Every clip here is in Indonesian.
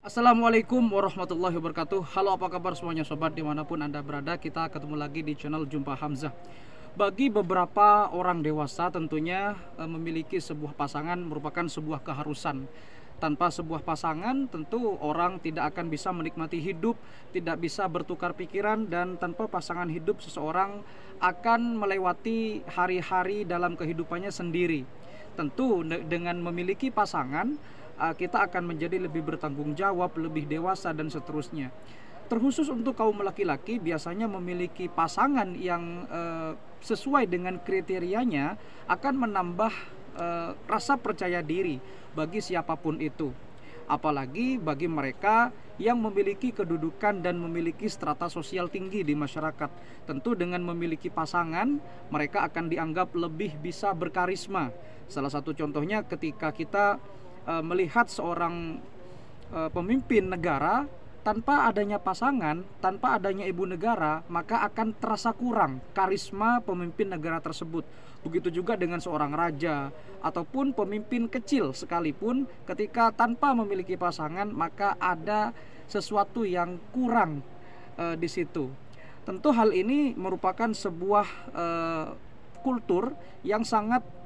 Assalamualaikum warahmatullahi wabarakatuh. Halo, apa kabar semuanya sobat dimanapun anda berada. Kita ketemu lagi di channel Jumpa Hamzah. Bagi beberapa orang dewasa tentunya memiliki sebuah pasangan merupakan sebuah keharusan. Tanpa sebuah pasangan tentu orang tidak akan bisa menikmati hidup, tidak bisa bertukar pikiran, dan tanpa pasangan hidup seseorang akan melewati hari-hari dalam kehidupannya sendiri. Tentu dengan memiliki pasangan kita akan menjadi lebih bertanggung jawab, lebih dewasa dan seterusnya. Terkhusus untuk kaum laki-laki biasanya memiliki pasangan yang sesuai dengan kriterianya akan menambah rasa percaya diri bagi siapapun itu. Apalagi bagi mereka yang memiliki kedudukan dan memiliki strata sosial tinggi di masyarakat. Tentu dengan memiliki pasangan, mereka akan dianggap lebih bisa berkarisma. Salah satu contohnya ketika kita melihat seorang pemimpin negara tanpa adanya pasangan, tanpa adanya ibu negara, maka akan terasa kurang karisma pemimpin negara tersebut. Begitu juga dengan seorang raja ataupun pemimpin kecil sekalipun, ketika tanpa memiliki pasangan, maka ada sesuatu yang kurang di situ. Tentu hal ini merupakan sebuah kultur yang sangat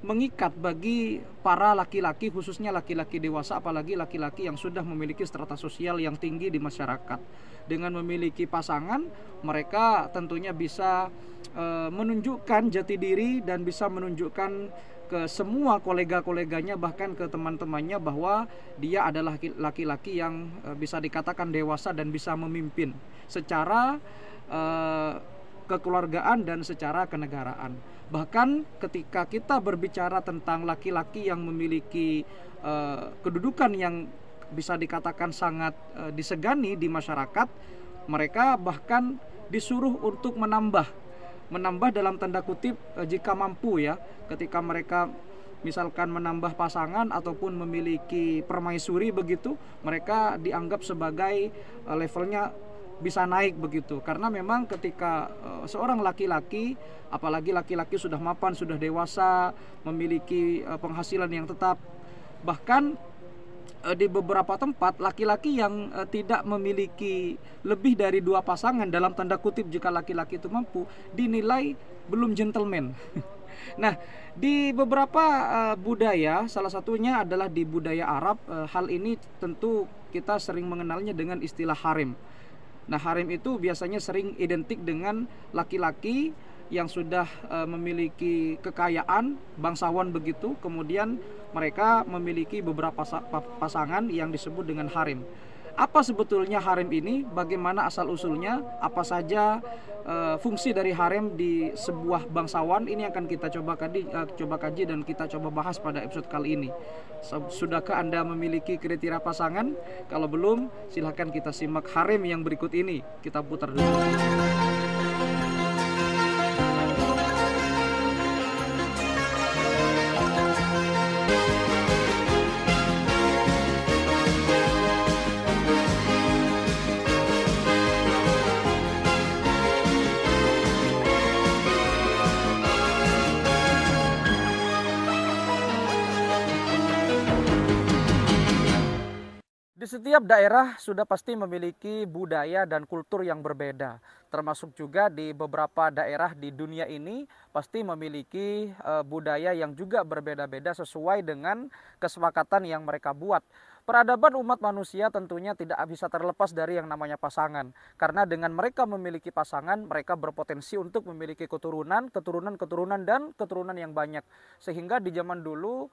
mengikat bagi para laki-laki, khususnya laki-laki dewasa, apalagi laki-laki yang sudah memiliki strata sosial yang tinggi di masyarakat. Dengan memiliki pasangan, mereka tentunya bisa menunjukkan jati diri dan bisa menunjukkan ke semua kolega-koleganya, bahkan ke teman-temannya, bahwa dia adalah laki-laki yang bisa dikatakan dewasa dan bisa memimpin secara kekeluargaan dan secara kenegaraan. Bahkan ketika kita berbicara tentang laki-laki yang memiliki kedudukan yang bisa dikatakan sangat disegani di masyarakat, mereka bahkan disuruh untuk menambah dalam tanda kutip jika mampu ya, ketika mereka misalkan menambah pasangan ataupun memiliki permaisuri begitu, mereka dianggap sebagai levelnya bisa naik begitu. Karena memang ketika seorang laki-laki, apalagi laki-laki sudah mapan, sudah dewasa, memiliki penghasilan yang tetap, bahkan di beberapa tempat laki-laki yang tidak memiliki lebih dari 2 pasangan, dalam tanda kutip jika laki-laki itu mampu, dinilai belum gentleman. Nah, di beberapa budaya, salah satunya adalah di budaya Arab, hal ini tentu kita sering mengenalnya dengan istilah harem. Nah, harem itu biasanya sering identik dengan laki-laki yang sudah memiliki kekayaan, bangsawan begitu, kemudian mereka memiliki beberapa pasangan yang disebut dengan harem. Apa sebetulnya harem ini? Bagaimana asal-usulnya? Apa saja fungsi dari harem di sebuah bangsawan? Ini akan kita coba kaji dan kita coba bahas pada episode kali ini. Sudahkah Anda memiliki kriteria pasangan? Kalau belum, silahkan kita simak harem yang berikut ini. Kita putar dulu. Di setiap daerah sudah pasti memiliki budaya dan kultur yang berbeda. Termasuk juga di beberapa daerah di dunia ini pasti memiliki budaya yang juga berbeda-beda sesuai dengan kesepakatan yang mereka buat. Peradaban umat manusia tentunya tidak bisa terlepas dari yang namanya pasangan. Karena dengan mereka memiliki pasangan, mereka berpotensi untuk memiliki keturunan dan keturunan yang banyak. Sehingga di zaman dulu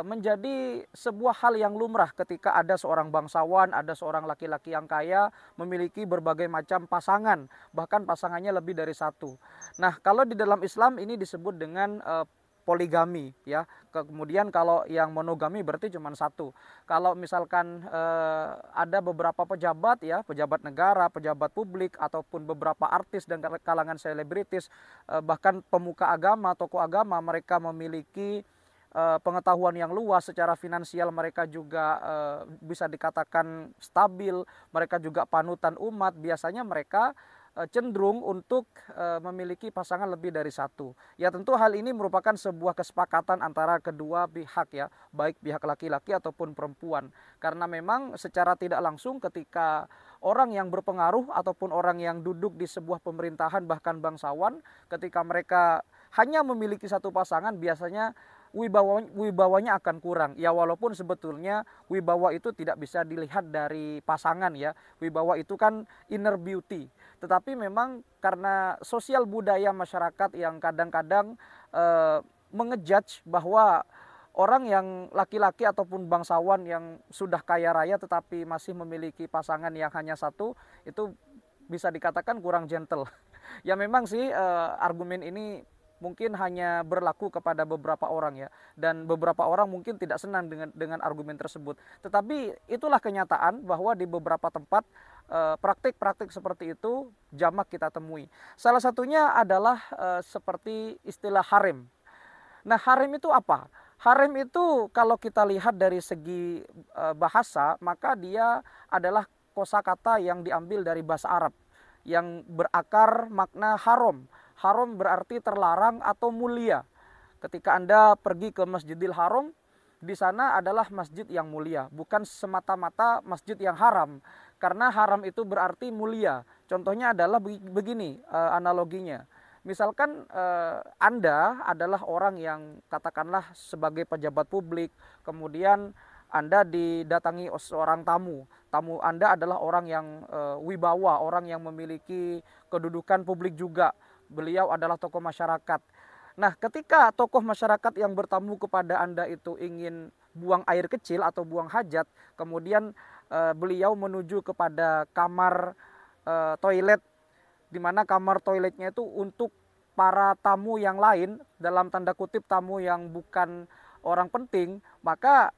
menjadi sebuah hal yang lumrah ketika ada seorang bangsawan, ada seorang laki-laki yang kaya memiliki berbagai macam pasangan, bahkan pasangannya lebih dari satu. Nah, kalau di dalam Islam ini disebut dengan poligami ya. Kemudian kalau yang monogami berarti cuma satu. Kalau misalkan ada beberapa pejabat ya, pejabat negara, pejabat publik ataupun beberapa artis dan kalangan selebritis, bahkan pemuka agama, tokoh agama, mereka memiliki pengetahuan yang luas, secara finansial mereka juga bisa dikatakan stabil, mereka juga panutan umat. Biasanya mereka cenderung untuk memiliki pasangan lebih dari satu. Ya tentu hal ini merupakan sebuah kesepakatan antara kedua pihak ya, baik pihak laki-laki ataupun perempuan. Karena memang secara tidak langsung ketika orang yang berpengaruh ataupun orang yang duduk di sebuah pemerintahan bahkan bangsawan, ketika mereka hanya memiliki satu pasangan, biasanya wibawanya akan kurang. Ya walaupun sebetulnya wibawa itu tidak bisa dilihat dari pasangan ya. Wibawa itu kan inner beauty. Tetapi memang karena sosial budaya masyarakat yang kadang-kadang mengejudge bahwa orang yang laki-laki ataupun bangsawan yang sudah kaya raya tetapi masih memiliki pasangan yang hanya satu, itu bisa dikatakan kurang gentle. Ya memang sih argumen ini mungkin hanya berlaku kepada beberapa orang ya, dan beberapa orang mungkin tidak senang dengan argumen tersebut. Tetapi itulah kenyataan bahwa di beberapa tempat praktik-praktik seperti itu jamak kita temui. Salah satunya adalah seperti istilah harem. Nah, harem itu apa? Harem itu kalau kita lihat dari segi bahasa, maka dia adalah kosakata yang diambil dari bahasa Arab yang berakar makna haram. Haram berarti terlarang atau mulia. Ketika Anda pergi ke Masjidil Haram, di sana adalah masjid yang mulia, bukan semata-mata masjid yang haram. Karena haram itu berarti mulia. Contohnya adalah begini analoginya. Misalkan Anda adalah orang yang katakanlah sebagai pejabat publik, kemudian Anda didatangi seorang tamu. Tamu Anda adalah orang yang wibawa, orang yang memiliki kedudukan publik juga. Beliau adalah tokoh masyarakat. Nah, ketika tokoh masyarakat yang bertamu kepada Anda itu ingin buang air kecil atau buang hajat, kemudian beliau menuju kepada kamar toilet, di mana kamar toiletnya itu untuk para tamu yang lain, dalam tanda kutip tamu yang bukan orang penting, maka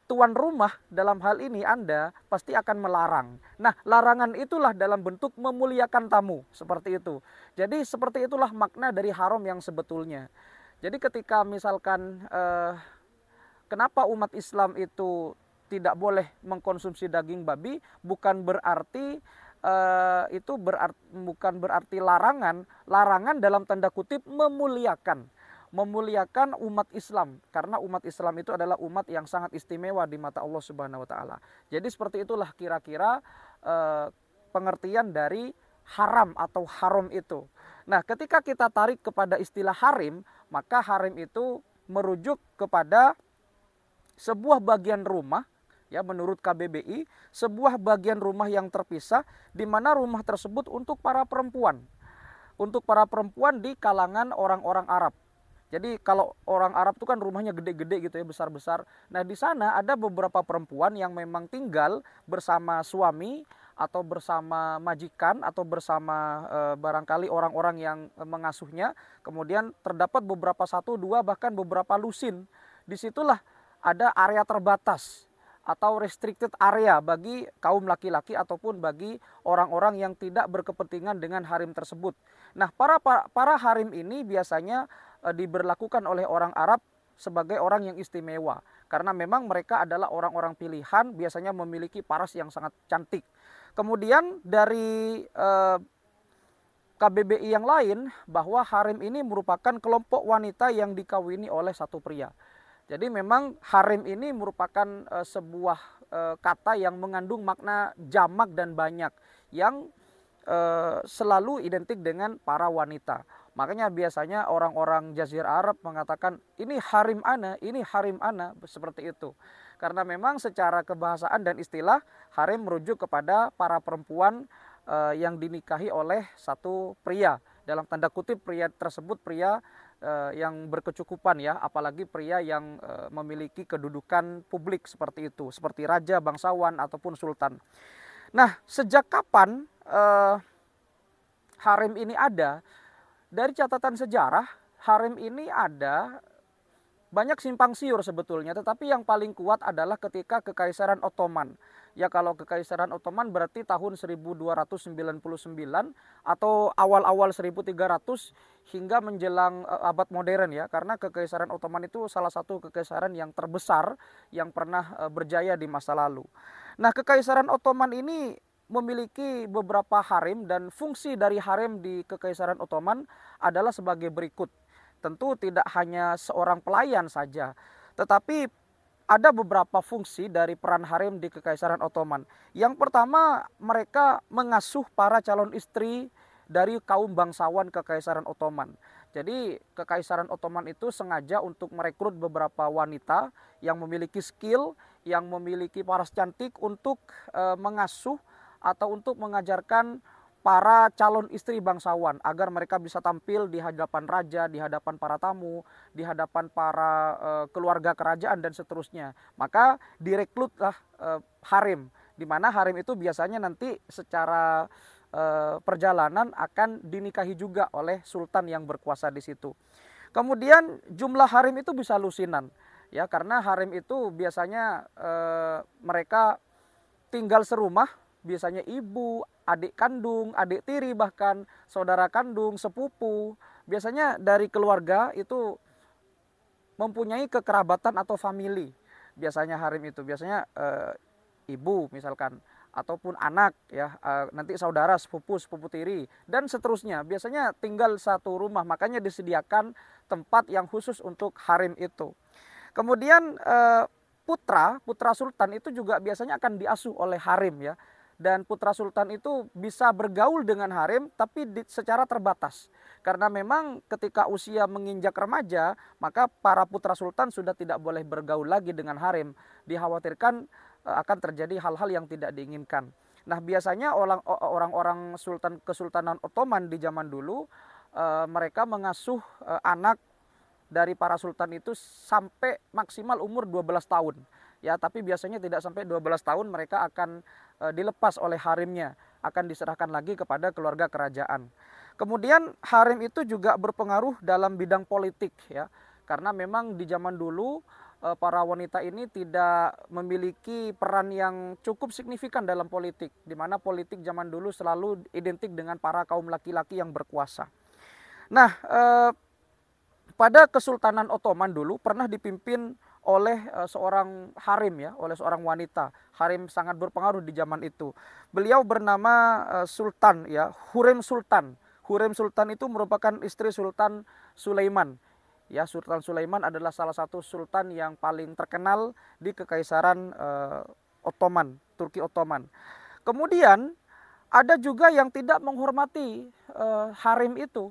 tuan rumah dalam hal ini Anda pasti akan melarang. Nah, larangan itulah dalam bentuk memuliakan tamu, seperti itu. Jadi seperti itulah makna dari haram yang sebetulnya. Jadi ketika misalkan kenapa umat Islam itu tidak boleh mengkonsumsi daging babi, bukan berarti bukan berarti larangan. Larangan dalam tanda kutip memuliakan umat Islam, karena umat Islam itu adalah umat yang sangat istimewa di mata Allah Subhanahu wa taala. Jadi seperti itulah kira-kira pengertian dari haram atau haram itu. Nah, ketika kita tarik kepada istilah harim, maka harim itu merujuk kepada sebuah bagian rumah ya, menurut KBBI, sebuah bagian rumah yang terpisah di mana rumah tersebut untuk para perempuan. Untuk para perempuan di kalangan orang-orang Arab. Jadi kalau orang Arab itu kan rumahnya gede-gede gitu ya, besar-besar. Nah, di sana ada beberapa perempuan yang memang tinggal bersama suami atau bersama majikan atau bersama barangkali orang-orang yang mengasuhnya. Kemudian terdapat beberapa satu, dua, bahkan beberapa lusin. Disitulah ada area terbatas atau restricted area bagi kaum laki-laki ataupun bagi orang-orang yang tidak berkepentingan dengan harim tersebut. Nah, para harim ini biasanya diberlakukan oleh orang Arab sebagai orang yang istimewa, karena memang mereka adalah orang-orang pilihan, biasanya memiliki paras yang sangat cantik. Kemudian dari KBBI yang lain, bahwa harim ini merupakan kelompok wanita yang dikawini oleh satu pria. Jadi memang harim ini merupakan sebuah kata yang mengandung makna jamak dan banyak, yang selalu identik dengan para wanita. Makanya biasanya orang-orang Jazirah Arab mengatakan ini harim ana, seperti itu. Karena memang secara kebahasaan dan istilah, harim merujuk kepada para perempuan yang dinikahi oleh satu pria. Dalam tanda kutip pria tersebut pria yang berkecukupan ya, apalagi pria yang memiliki kedudukan publik seperti itu, seperti raja, bangsawan ataupun sultan. Nah, sejak kapan harim ini ada? Dari catatan sejarah, harim ini ada banyak simpang siur sebetulnya, tetapi yang paling kuat adalah ketika Kekaisaran Ottoman. Ya, kalau Kekaisaran Ottoman berarti tahun 1299 atau awal-awal 1300 hingga menjelang abad modern ya, karena Kekaisaran Ottoman itu salah satu kekaisaran yang terbesar yang pernah berjaya di masa lalu. Nah, Kekaisaran Ottoman ini memiliki beberapa harem, dan fungsi dari harem di Kekaisaran Ottoman adalah sebagai berikut. Tentu tidak hanya seorang pelayan saja, tetapi ada beberapa fungsi dari peran harem di Kekaisaran Ottoman. Yang pertama, mereka mengasuh para calon istri dari kaum bangsawan Kekaisaran Ottoman. Jadi Kekaisaran Ottoman itu sengaja untuk merekrut beberapa wanita yang memiliki skill, yang memiliki paras cantik untuk mengasuh atau untuk mengajarkan para calon istri bangsawan agar mereka bisa tampil di hadapan raja, di hadapan para tamu, di hadapan para keluarga kerajaan dan seterusnya. Maka direkrutlah harem, di mana harem itu biasanya nanti secara perjalanan akan dinikahi juga oleh sultan yang berkuasa di situ. Kemudian jumlah harem itu bisa lusinan, ya, karena harem itu biasanya mereka tinggal serumah, biasanya ibu, adik kandung, adik tiri, bahkan saudara kandung, sepupu. Biasanya dari keluarga itu mempunyai kekerabatan atau famili. Biasanya harem itu biasanya ibu misalkan, ataupun anak, ya, nanti saudara, sepupu, sepupu tiri dan seterusnya. Biasanya tinggal satu rumah, makanya disediakan tempat yang khusus untuk harem itu. Kemudian putra sultan itu juga biasanya akan diasuh oleh harem, ya. Dan putra sultan itu bisa bergaul dengan harem tapi secara terbatas. Karena memang ketika usia menginjak remaja, maka para putra sultan sudah tidak boleh bergaul lagi dengan harem. Dikhawatirkan akan terjadi hal-hal yang tidak diinginkan. Nah, biasanya orang-orang sultan Kesultanan Ottoman di zaman dulu mereka mengasuh anak dari para sultan itu sampai maksimal umur 12 tahun. Ya, tapi biasanya tidak sampai 12 tahun mereka akan dilepas oleh haremnya, akan diserahkan lagi kepada keluarga kerajaan. Kemudian harem itu juga berpengaruh dalam bidang politik, ya. Karena memang di zaman dulu para wanita ini tidak memiliki peran yang cukup signifikan dalam politik, di mana politik zaman dulu selalu identik dengan para kaum laki-laki yang berkuasa. Nah, pada Kesultanan Ottoman dulu pernah dipimpin oleh seorang harem, ya, oleh seorang wanita. Harem sangat berpengaruh di zaman itu. Beliau bernama Sultan, ya, Hurrem Sultan. Hurrem Sultan itu merupakan istri Sultan Sulaiman. Ya, Sultan Sulaiman adalah salah satu sultan yang paling terkenal di Kekaisaran Ottoman, Turki Ottoman. Kemudian ada juga yang tidak menghormati harem itu.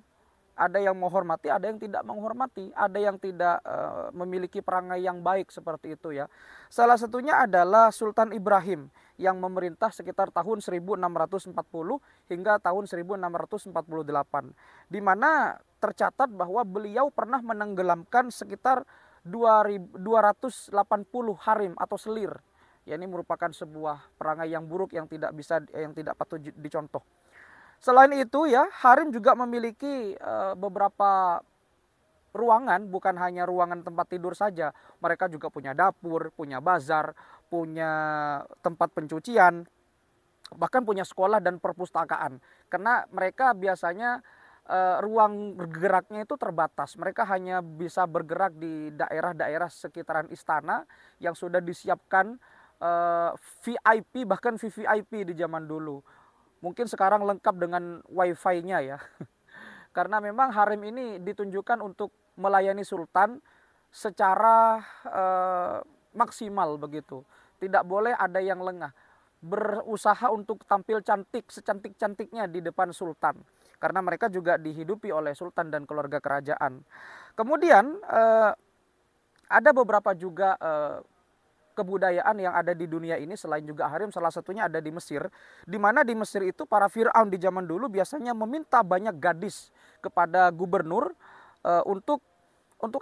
Ada yang menghormati, ada yang tidak menghormati, ada yang tidak memiliki perangai yang baik seperti itu, ya. Salah satunya adalah Sultan Ibrahim yang memerintah sekitar tahun 1640 hingga tahun 1648, di mana tercatat bahwa beliau pernah menenggelamkan sekitar 280 harem atau selir. Ya, ini merupakan sebuah perangai yang buruk yang tidak patut dicontoh. Selain itu, ya, harem juga memiliki beberapa ruangan, bukan hanya ruangan tempat tidur saja. Mereka juga punya dapur, punya bazar, punya tempat pencucian, bahkan punya sekolah dan perpustakaan. Karena mereka biasanya ruang bergeraknya itu terbatas. Mereka hanya bisa bergerak di daerah-daerah sekitaran istana yang sudah disiapkan VIP, bahkan VVIP di zaman dulu. Mungkin sekarang lengkap dengan wifi-nya, ya. Karena memang harem ini ditunjukkan untuk melayani sultan secara maksimal begitu. Tidak boleh ada yang lengah. Berusaha untuk tampil cantik, secantik-cantiknya di depan sultan. Karena mereka juga dihidupi oleh sultan dan keluarga kerajaan. Kemudian ada beberapa juga kebudayaan yang ada di dunia ini selain juga harem, salah satunya ada di Mesir, di mana di Mesir itu para Firaun di zaman dulu biasanya meminta banyak gadis kepada gubernur untuk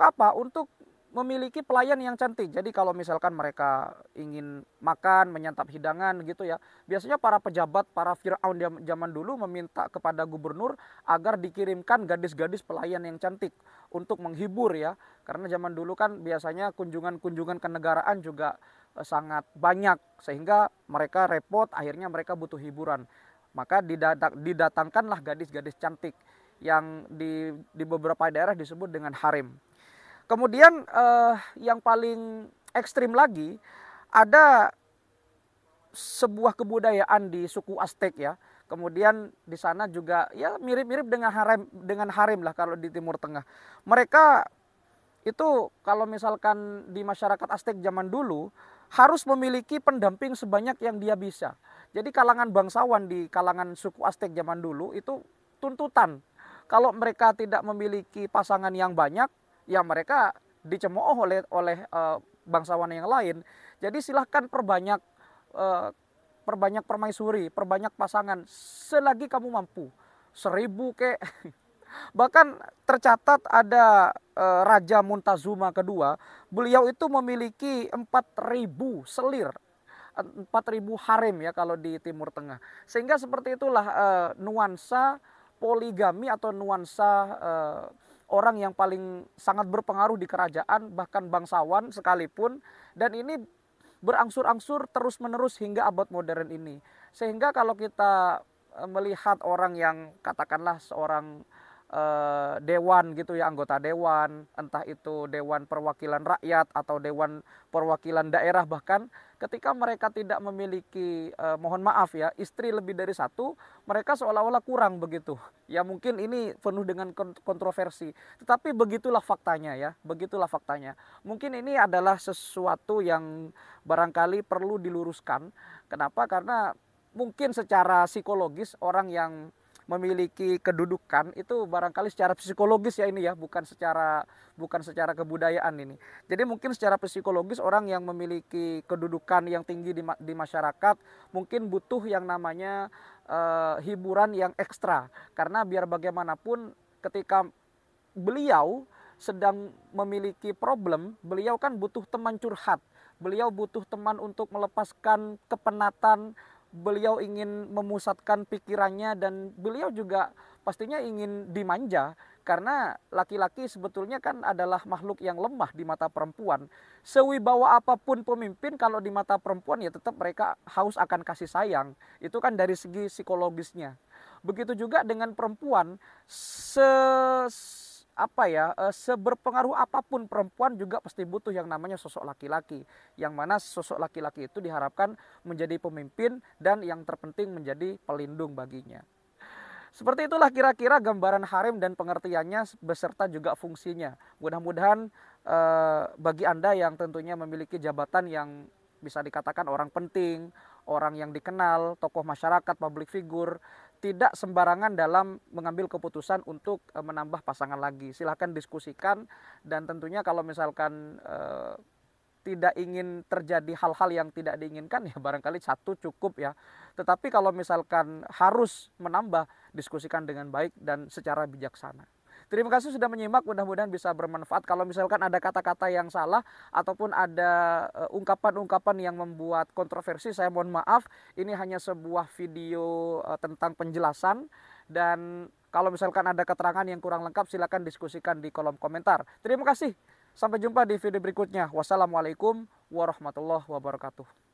apa? Untuk memiliki pelayan yang cantik. Jadi kalau misalkan mereka ingin makan, menyantap hidangan gitu, ya, biasanya para pejabat, para Firaun zaman dulu meminta kepada gubernur agar dikirimkan gadis-gadis pelayan yang cantik untuk menghibur, ya. Karena zaman dulu kan biasanya kunjungan-kunjungan kenegaraan juga sangat banyak, sehingga mereka repot, akhirnya mereka butuh hiburan. Maka didatangkanlah gadis-gadis cantik yang di beberapa daerah disebut dengan harem. Kemudian yang paling ekstrim lagi, ada sebuah kebudayaan di suku Aztec ya. Kemudian di sana juga ya mirip-mirip dengan harem lah kalau di Timur Tengah. Mereka itu kalau misalkan di masyarakat Aztec zaman dulu harus memiliki pendamping sebanyak yang dia bisa. Jadi kalangan bangsawan di kalangan suku Aztec zaman dulu itu tuntutan. Kalau mereka tidak memiliki pasangan yang banyak, ya mereka dicemooh oleh bangsawan yang lain. Jadi silahkan eh, perbanyak permaisuri, perbanyak pasangan selagi kamu mampu. 1.000 kek. Bahkan tercatat ada Raja Montezuma kedua, beliau itu memiliki 4.000 selir, 4.000 harem ya kalau di Timur Tengah. Sehingga seperti itulah nuansa poligami atau nuansa orang yang paling sangat berpengaruh di kerajaan, bahkan bangsawan sekalipun, dan ini berangsur-angsur terus-menerus hingga abad modern ini. Sehingga kalau kita melihat orang yang katakanlah seorang dewan gitu ya, anggota dewan, entah itu dewan perwakilan rakyat atau dewan perwakilan daerah, bahkan ketika mereka tidak memiliki mohon maaf ya, istri lebih dari satu, mereka seolah-olah kurang begitu. Ya mungkin ini penuh dengan kontroversi, tetapi begitulah faktanya ya, begitulah faktanya. Mungkin ini adalah sesuatu yang barangkali perlu diluruskan. Kenapa? Karena mungkin secara psikologis orang yang memiliki kedudukan itu barangkali secara psikologis ya ini ya, bukan secara kebudayaan ini. Jadi mungkin secara psikologis orang yang memiliki kedudukan yang tinggi di masyarakat mungkin butuh yang namanya hiburan yang ekstra, karena biar bagaimanapun ketika beliau sedang memiliki problem, beliau kan butuh teman curhat, beliau butuh teman untuk melepaskan kepenatan, beliau ingin memusatkan pikirannya, dan beliau juga pastinya ingin dimanja, karena laki-laki sebetulnya kan adalah makhluk yang lemah di mata perempuan. Sewibawa apapun pemimpin, kalau di mata perempuan ya tetap mereka haus akan kasih sayang. Itu kan dari segi psikologisnya. Begitu juga dengan perempuan, seberpengaruh apapun perempuan juga pasti butuh yang namanya sosok laki-laki, yang mana sosok laki-laki itu diharapkan menjadi pemimpin dan yang terpenting menjadi pelindung baginya. Seperti itulah kira-kira gambaran harem dan pengertiannya beserta juga fungsinya. Mudah-mudahan bagi Anda yang tentunya memiliki jabatan yang bisa dikatakan orang penting, orang yang dikenal, tokoh masyarakat, public figure, tidak sembarangan dalam mengambil keputusan untuk menambah pasangan lagi. Silahkan diskusikan, dan tentunya kalau misalkan tidak ingin terjadi hal-hal yang tidak diinginkan ya barangkali satu cukup ya. Tetapi kalau misalkan harus menambah, diskusikan dengan baik dan secara bijaksana. Terima kasih sudah menyimak, mudah-mudahan bisa bermanfaat. Kalau misalkan ada kata-kata yang salah ataupun ada ungkapan-ungkapan yang membuat kontroversi, saya mohon maaf. Ini hanya sebuah video tentang penjelasan, dan kalau misalkan ada keterangan yang kurang lengkap silakan diskusikan di kolom komentar. Terima kasih. Sampai jumpa di video berikutnya. Wassalamualaikum warahmatullahi wabarakatuh.